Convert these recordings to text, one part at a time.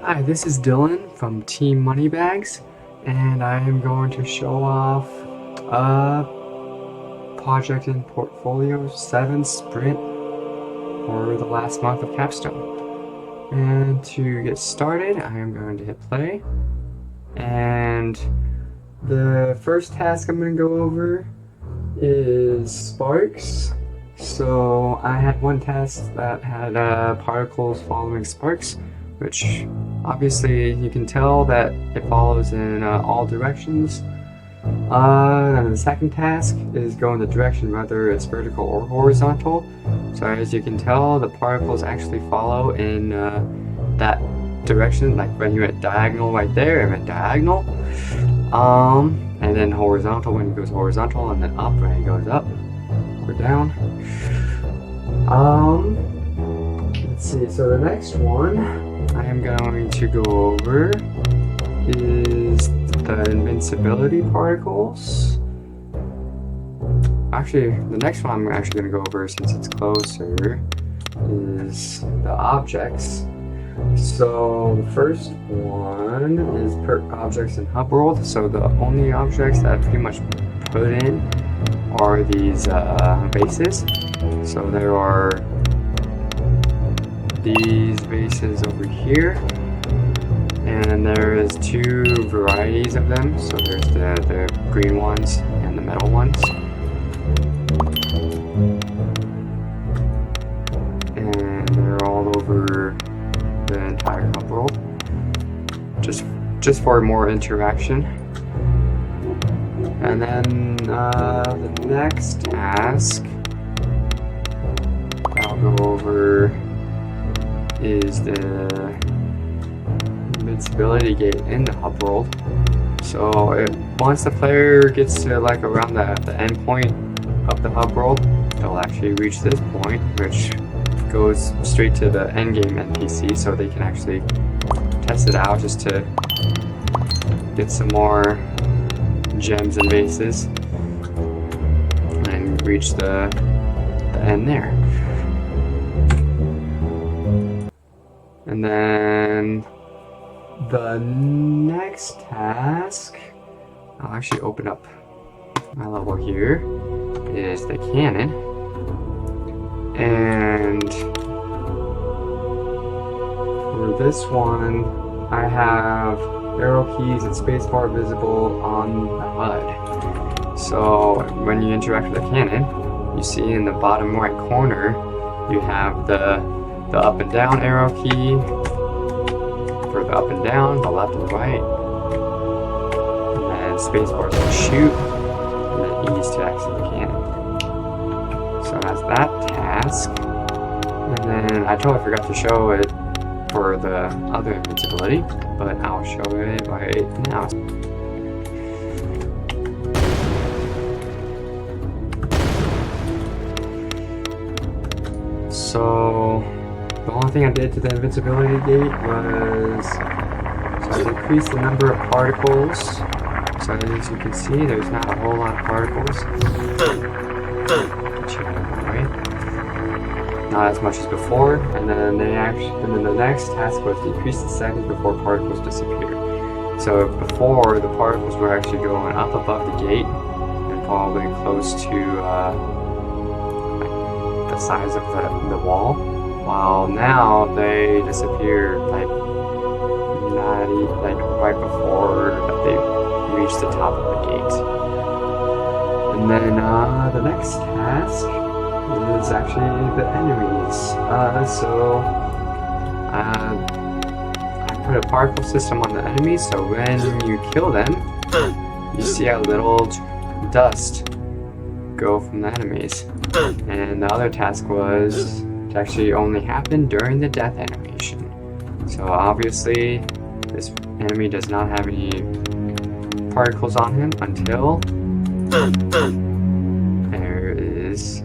Hi, this is Dylan from Team Moneybags, and I am going to show off a project in Portfolio 7 sprint for the last month of Capstone. And to get started, I am going to hit play. And the first task I'm going to go over is sparks. So I had one task that had particles following sparks, which obviously you can tell that it follows in all directions. And the second task is go in the direction whether it's vertical or horizontal. So as you can tell, the particles actually follow in that direction. Like when you went diagonal right there, it went diagonal. And then horizontal when it goes horizontal, and then up when it goes up or down. Let's see, so the next one I am going to go over is the Invincibility Particles. Actually, the next one I'm actually going to go over, since it's closer, is the objects. So the first one is per objects in hub world. So the only objects that I pretty much put in are these bases. So there are these bases over here, and there is two varieties of them. So there's the green ones and the metal ones, and they're all over the entire hub world, just for more interaction. And then the next task I'll go over is the Invincibility Gate in the hub world. So once the player gets to like around the end point of the hub world, they'll actually reach this point, which goes straight to the end game NPC, so they can actually test it out just to get some more gems and bases and reach the end there. And then the next task, I'll actually open up my level here, is the cannon. And for this one, I have arrow keys and spacebar visible on the HUD. So when you interact with the cannon, you see in the bottom right corner, you have the up and down arrow key for the up and down, the left and right, and then spacebar to shoot, and then E's to exit the cannon. So that's that task. And then I totally forgot to show it for the other invincibility, but I'll show it right now. So the only thing I did to the invincibility gate was, so I decreased the number of particles. So as you can see, there's not a whole lot of particles. Not as much as before, and then the next task was decrease the seconds before particles disappear. So before, the particles were actually going up above the gate and probably close to like the size of the wall, while now they disappear like right before that they reach the top of the gate. And then the next task is actually the enemies. So I put a particle system on the enemies, so when you kill them, you see a little dust go from the enemies. And the other task was to actually only happen during the death animation. So obviously this enemy does not have any particles on him until there is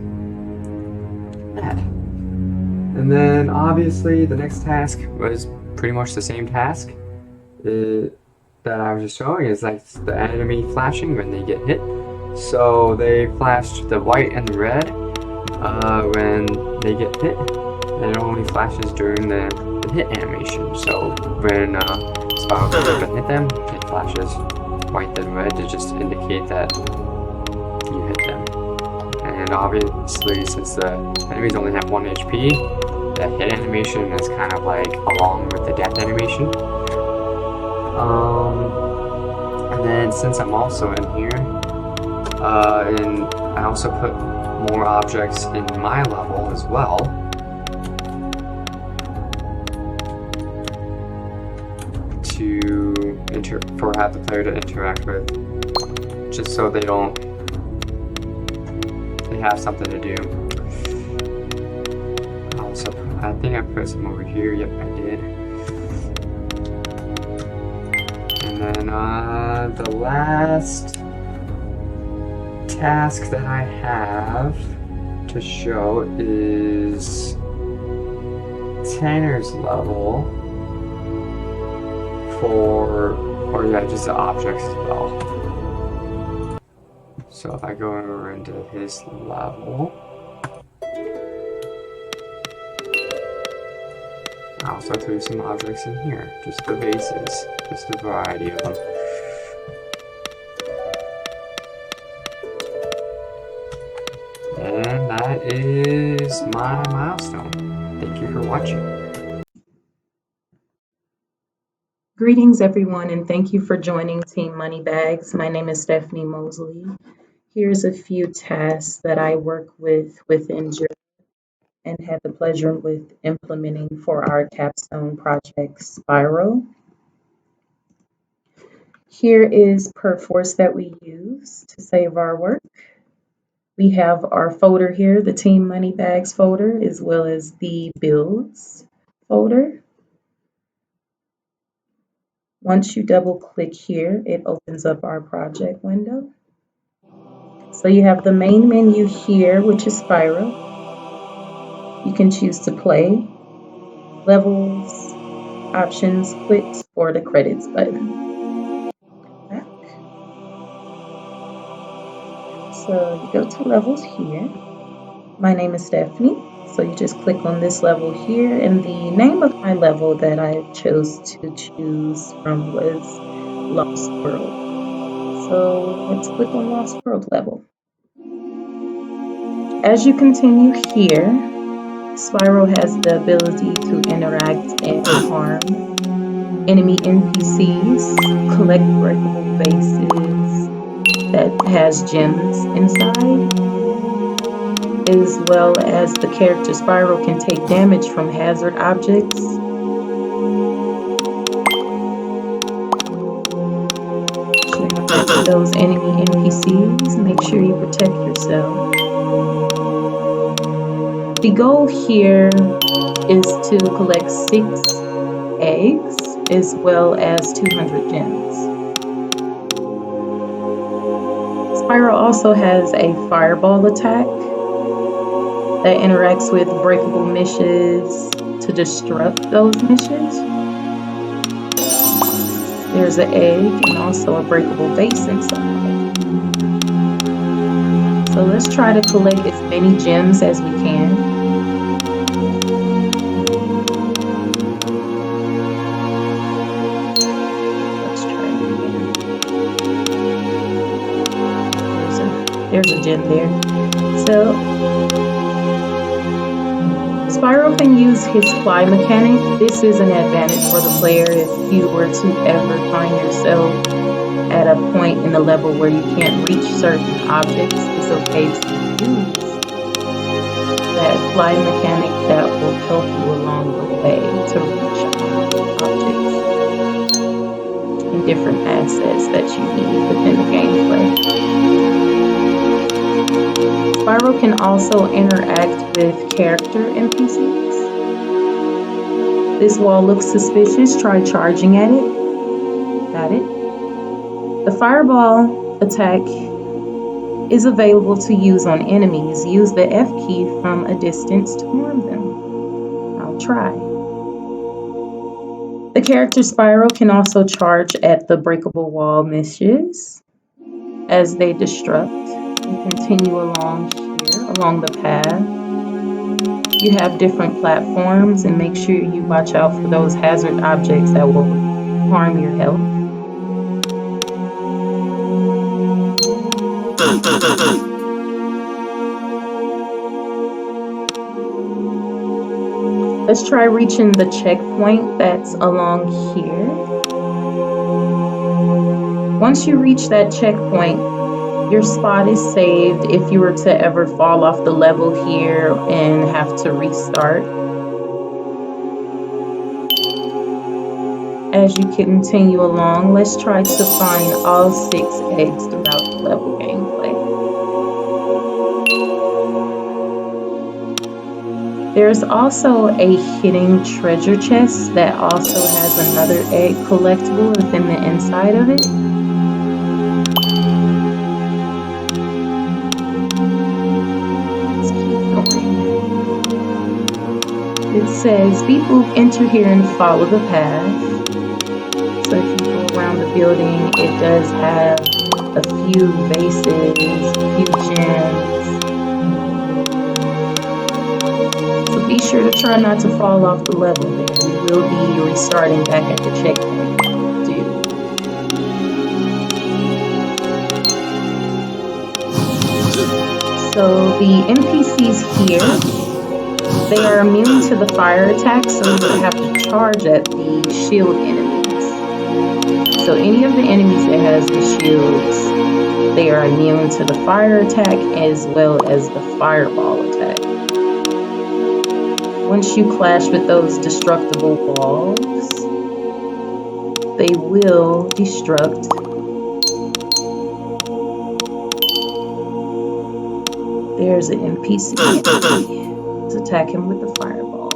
that. And then obviously the next task was pretty much the same task that I was just showing. Is like the enemy flashing when they get hit. So they flashed the white and the red when they get hit, and it only flashes during the hit animation. So when Spiral comes up and hit them, it flashes white then red to just indicate that you hit them. And obviously, since the enemies only have 1 HP, the hit animation is kind of like along with the death animation. And then since I'm also in here, and I also put more objects in my level as well. For have the player to interact with, just so they have something to do. Also, I think I put some over here. Yep, I did. And then the last task that I have to show is Tanner's level or yeah, just the objects as well. So if I go over into his level, I also threw some objects in here, just the bases, just a variety of them. And that is my milestone. Thank you for watching. Greetings, everyone, and thank you for joining Team Moneybags. My name is Stephanie Mosley. Here's a few tasks that I work with within Jira and had the pleasure with implementing for our capstone project, Spiral. Here is per force that we use to save our work. We have our folder here, the Team Moneybags folder, as well as the builds folder. Once you double click here, it opens up our project window. So you have the main menu here, which is Spiral. You can choose to play, levels, options, quit, or the credits button. Back. So you go to levels here. My name is Stephanie. So you just click on this level here, and the name of my level that I chose to choose from was Lost World. So let's click on Lost World level. As you continue here, Spiral has the ability to interact and harm enemy NPCs, collect breakable bases that has gems inside, as well as the character Spiral can take damage from hazard objects. Those enemy NPCs, make sure you protect yourself. The goal here is to collect 6 eggs as well as 200 gems. Spiral also has a fireball attack that interacts with breakable meshes to disrupt those meshes. There's an egg and also a breakable base inside. So let's try to collect as many gems as we can. Let's try it again. There's a gem there. So Spiral can use his fly mechanic. This is an advantage for the player if you were to ever find yourself at a point in the level where you can't reach certain objects. It's okay to use that fly mechanic that will help you along the way to reach objects and different assets that you need within the gameplay. Spiral can also interact with character NPCs. This wall looks suspicious. Try charging at it. Got it. The fireball attack is available to use on enemies. Use the F key from a distance to harm them. I'll try. The character Spiral can also charge at the breakable wall meshes as they destruct. And continue along here, along the path. You have different platforms, and make sure you watch out for those hazard objects that will harm your health. Let's try reaching the checkpoint that's along here. Once you reach that checkpoint, your spot is saved if you were to ever fall off the level here and have to restart. As you continue along, let's try to find all 6 eggs throughout the level gameplay. There's also a hidden treasure chest that also has another egg collectible within the inside of it. Let's keep going. It says, people enter here and follow the path. So if you go around the building, it does have a few vases, a few gems. So be sure to try not to fall off the level there. We will be restarting back at the checkpoint too. So the NPCs here, they are immune to the fire attack, so you would have to charge at the shield enemies. So any of the enemies that has the shields, they are immune to the fire attack as well as the fireball attack. Once you clash with those destructible walls, they will destruct. There's an NPC enemy. Let's attack him with the fireball.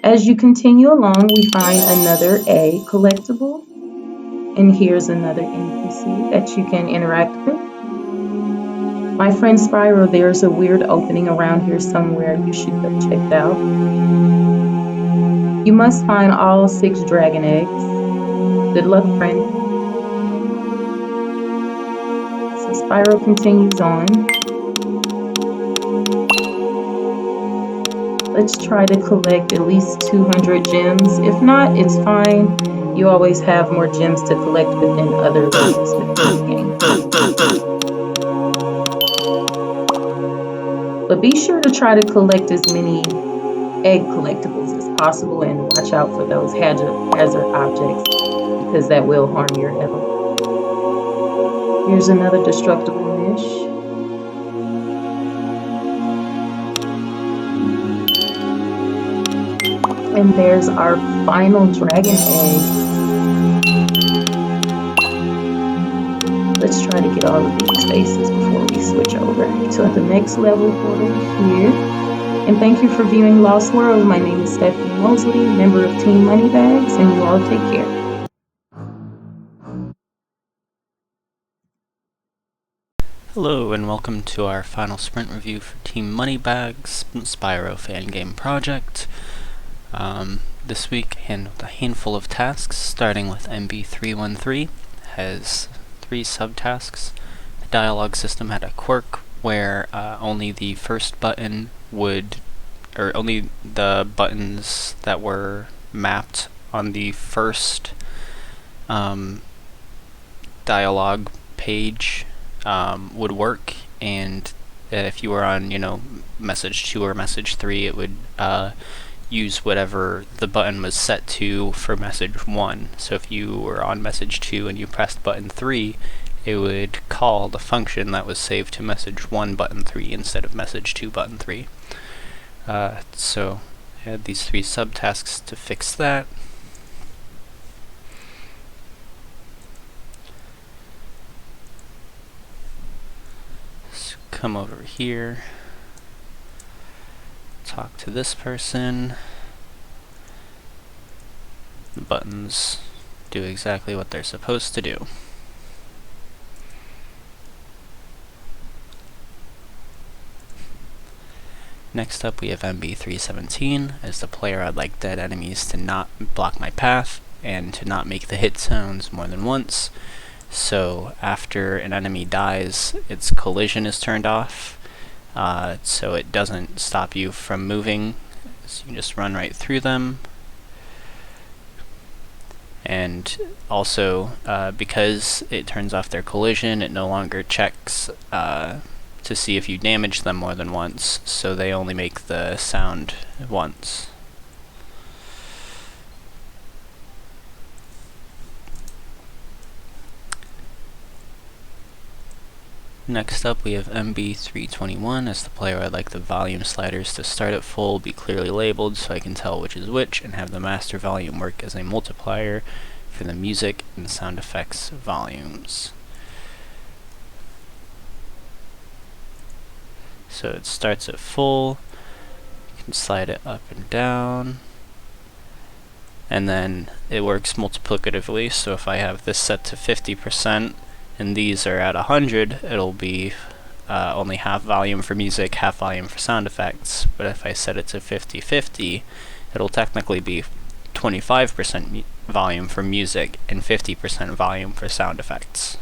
As you continue along, we find another egg collectible. And here's another NPC that you can interact with. My friend Spyro, there's a weird opening around here somewhere. You should go check it out. You must find all 6 dragon eggs. Good luck, friend. So Spyro continues on. Let's try to collect at least 200 gems. If not, it's fine. You always have more gems to collect within other levels within the game. But be sure to try to collect as many egg collectibles as possible and watch out for those hazard objects because that will harm your health. Here's another destructible niche. And there's our final dragon egg. Let's try to get all of these faces before we switch over to the next level portal here. And thank you for viewing Lost World. My name is Stephanie Mosley, member of Team Moneybags, and you all take care. Hello and welcome to our final sprint review for Team Moneybags Spyro fan game project. This week handled a handful of tasks, starting with MB313, has 3 subtasks. The dialogue system had a quirk where only the first button would, or only the buttons that were mapped on the first dialogue page would work, and if you were on, message 2 or message 3, it would use whatever the button was set to for message 1. So if you were on message 2 and you pressed button 3, it would call the function that was saved to message 1 button 3 instead of message 2 button 3. So I had these 3 subtasks to fix that. So come over here, talk to this person. The buttons do exactly what they're supposed to do. Next up we have MB317. As the player, I'd like dead enemies to not block my path and to not make the hit sounds more than once. So after an enemy dies, its collision is turned off. so it doesn't stop you from moving. So you can just run right through them. And also, because it turns off their collision, it no longer checks to see if you damage them more than once, so they only make the sound once. Next up we have MB321. As the player, I'd like the volume sliders to start at full, be clearly labeled so I can tell which is which, and have the master volume work as a multiplier for the music and sound effects volumes. So it starts at full, you can slide it up and down, and then it works multiplicatively, so if I have this set to 50%, and these are at 100, it'll be only half volume for music, half volume for sound effects. But if I set it to 50-50, it'll technically be 25% volume for music and 50% volume for sound effects.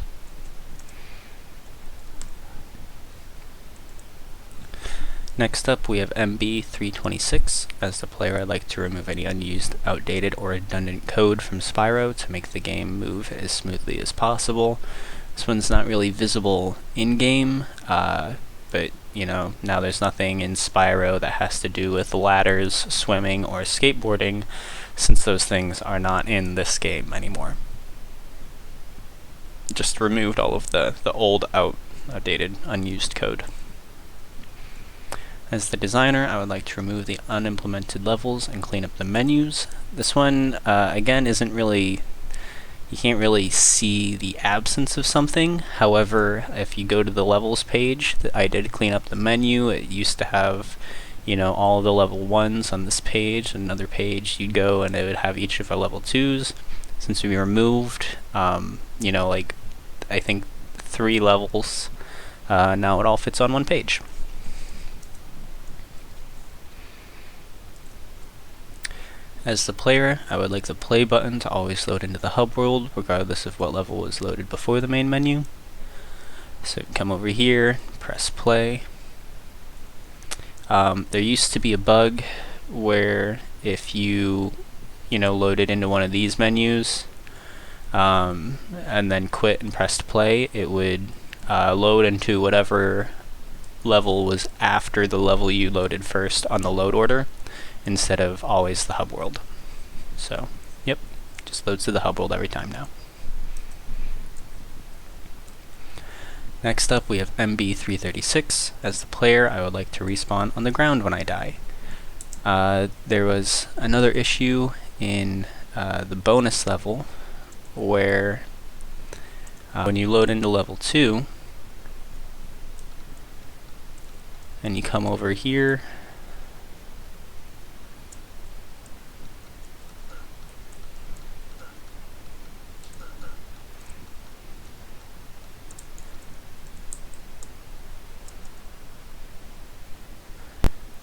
Next up we have MB326. As the player, I'd like to remove any unused, outdated, or redundant code from Spyro to make the game move as smoothly as possible. This one's not really visible in-game, but you know, now there's nothing in Spyro that has to do with ladders, swimming, or skateboarding, since those things are not in this game anymore. Just removed all of the old, outdated, unused code. As the designer, I would like to remove the unimplemented levels and clean up the menus. This one, again, isn't really... You can't really see the absence of something. However, if you go to the levels page, I did clean up the menu. It used to have, you know, all the level 1s on this page. Another page, you'd go and it would have each of our level 2s. Since we removed, you know, like, I think 3 levels, now it all fits on one page. As the player, I would like the play button to always load into the hub world, regardless of what level was loaded before the main menu. So come over here, press play. There used to be a bug where if you loaded into one of these menus, and then quit and pressed play, it would load into whatever level was after the level you loaded first on the load order, instead of always the hub world. So, yep, just loads to the hub world every time now. Next up we have MB336. As the player, I would like to respawn on the ground when I die. There was another issue in the bonus level where when you load into level 2 and you come over here,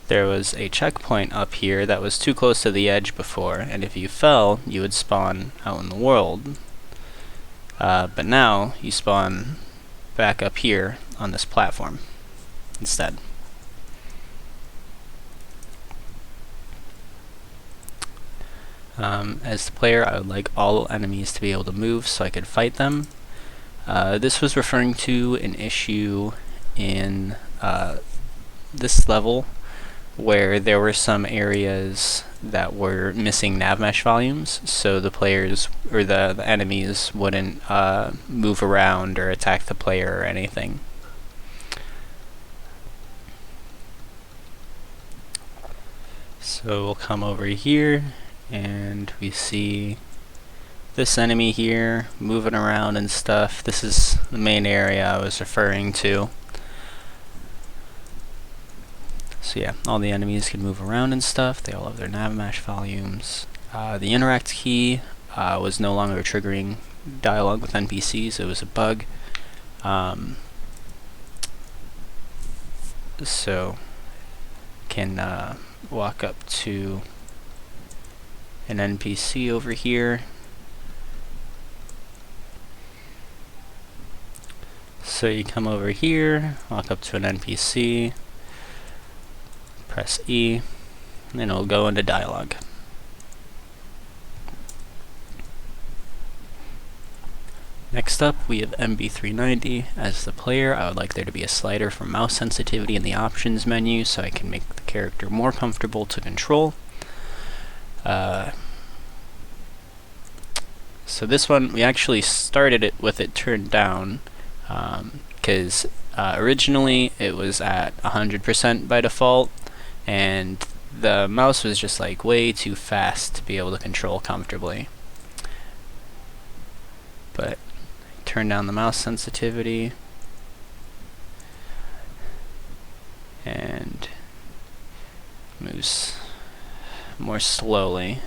there was a checkpoint up here that was too close to the edge before, and if you fell, you would spawn out in the world. But now, you spawn back up here on this platform instead. As the player, I would like all enemies to be able to move so I could fight them. This was referring to an issue in this level, where there were some areas that were missing nav mesh volumes, so the players, or the enemies, wouldn't move around or attack the player or anything. So we'll come over here, and we see this enemy here moving around and stuff. This is the main area I was referring to. So yeah, all the enemies can move around and stuff. They all have their nav mesh volumes. The interact key was no longer triggering dialogue with NPCs. It was a bug. So can walk up to an NPC over here. So you come over here, walk up to an NPC. press E, and then it'll go into dialogue. Next up, we have MB390. As the player, I would like there to be a slider for mouse sensitivity in the options menu so I can make the character more comfortable to control. So this one, we actually started it with it turned down, because originally it was at 100% by default, and the mouse was just like way too fast to be able to control comfortably. But turn down the mouse sensitivity, and moves more slowly.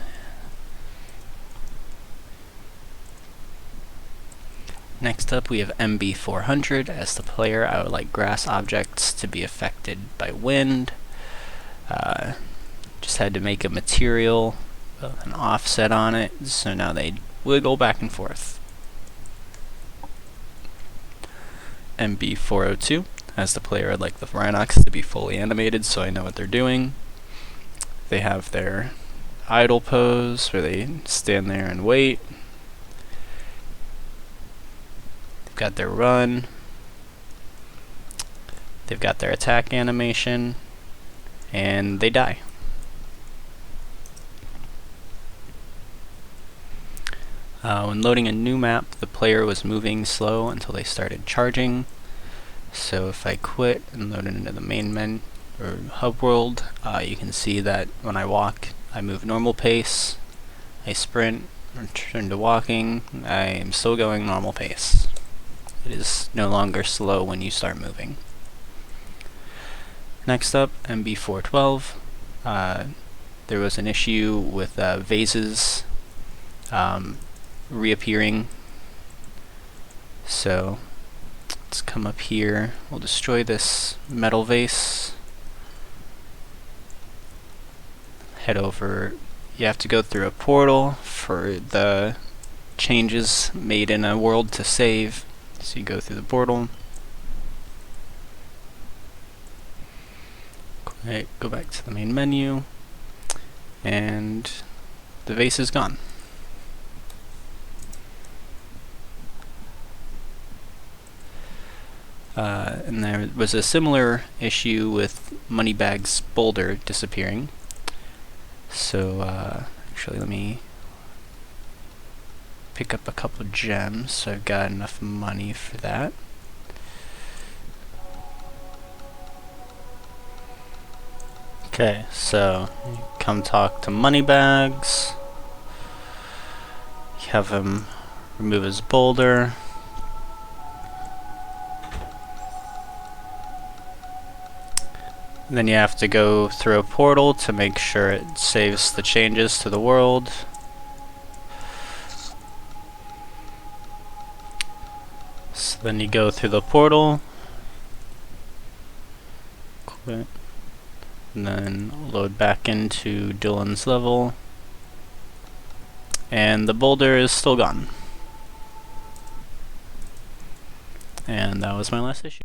Next up, we have MB400. As the player, I would like grass objects to be affected by wind. Just had to make a material with an offset on it, so now they wiggle back and forth. MB402. As the player, I'd like the Rhinox to be fully animated so I know what they're doing. They have their idle pose where they stand there and wait. They've got their run. They've got their attack animation. And they die. When loading a new map, the player was moving slow until they started charging. So if I quit and load it into the main menu or hub world, you can see that when I walk, I move normal pace. I sprint, return to walking, I am still going normal pace. It is no longer slow when you start moving. Next up, MB412. There was an issue with vases reappearing. So let's come up here. We'll destroy this metal vase. Head over. You have to go through a portal for the changes made in a world to save. So you go through the portal. Right, go back to the main menu, and the vase is gone. And there was a similar issue with Moneybags' boulder disappearing. So actually, let me pick up a couple gems so I've got enough money for that. Okay, so you come talk to Moneybags. You have him remove his boulder. And then you have to go through a portal to make sure it saves the changes to the world. So then you go through the portal. Quit. And then load back into Dylan's level. And the boulder is still gone. And that was my last issue.